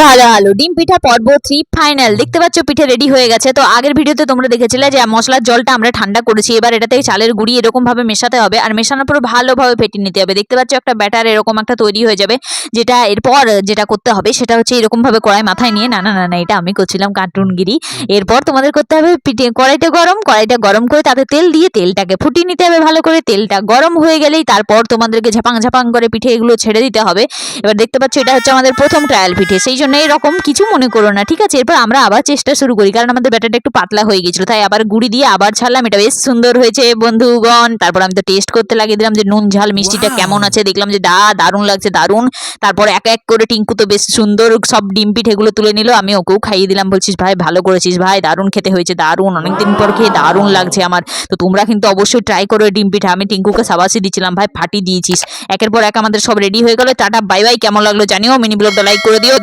Hello hello ডিম পিঠা পর্ব 3 final দেখতে পাচ্ছ পিঠে রেডি হয়ে গেছে। তো আগের ভিডিওতে তোমরা দেখেছিলে যে মশলার জলটা আমরা ঠান্ডা করেছি, এবার এটাতে চালের গুঁড়ি এরকম ভাবে মেশাতে হবে আর মেশানোর পর ভালোভাবে ফেটিয়ে নিতে হবে। দেখতে পাচ্ছ একটা ব্যাটার এরকম একটা তৈরি হয়ে যাবে, যেটা এরপর যেটা করতে হবে সেটা হচ্ছে এরকম ভাবে কড়াই মাথায় নিয়ে, না না না না এটা আমি করছিলাম কার্টুনগিরি। এরপর তোমাদের করতে হবে পিঠে কড়াইটা গরম করে তাতে তেল দিয়ে তেলটাকে ফুটিয়ে নিতে হবে ভালো করে। তেলটা গরম হয়ে গেলেই তারপর তোমাদেরকে ঝাপাং ঝাপাং করে পিঠে এগুলো ছেড়ে দিতে হবে। এবার দেখতে পাচ্ছ এটা হচ্ছে আমাদের প্রথম ট্রায়াল পিঠে, সেই জন্য এরকম কিছু মনে করো না, ঠিক আছে। এরপর আমরা আবার চেষ্টা শুরু করি, কারণ আমাদের ব্যাটারটা একটু পাতলা হয়ে গেছিল, তাই আবার গুঁড়ি দিয়ে আবার ছাড়লাম। এটা বেশ সুন্দর হয়েছে বন্ধুগণ। তারপর আমি তো টেস্ট করতে লাগিয়ে দিলাম যে নুন ঝাল মিষ্টিটা কেমন আছে, দেখলাম যে দারুণ লাগছে, দারুণ। তারপর এক এক করে টিঙ্কু তো বেশ সুন্দর সব ডিম পিঠেগুলো তুলে নিল, আমি ওকেও খাইয়ে দিলাম, বলছিস ভাই ভালো করেছিস ভাই, দারুণ খেতে হয়েছে, দারুণ, অনেকদিন পর খেয়ে দারুণ লাগছে আমার। তো তোমরা কিন্তু অবশ্যই ট্রাই করো ডিম পিঠা। আমি টিঙ্কুকে সাবাসি দিচ্ছিলাম, ভাই ফাটিয়ে দিয়েছিস। একের পর এক আমাদের সব রেডি হয়ে গেল। টাটা বাই বাই, কেমন লাগলো জানিও, মিনি ব্লগটা লাইক করে দিও।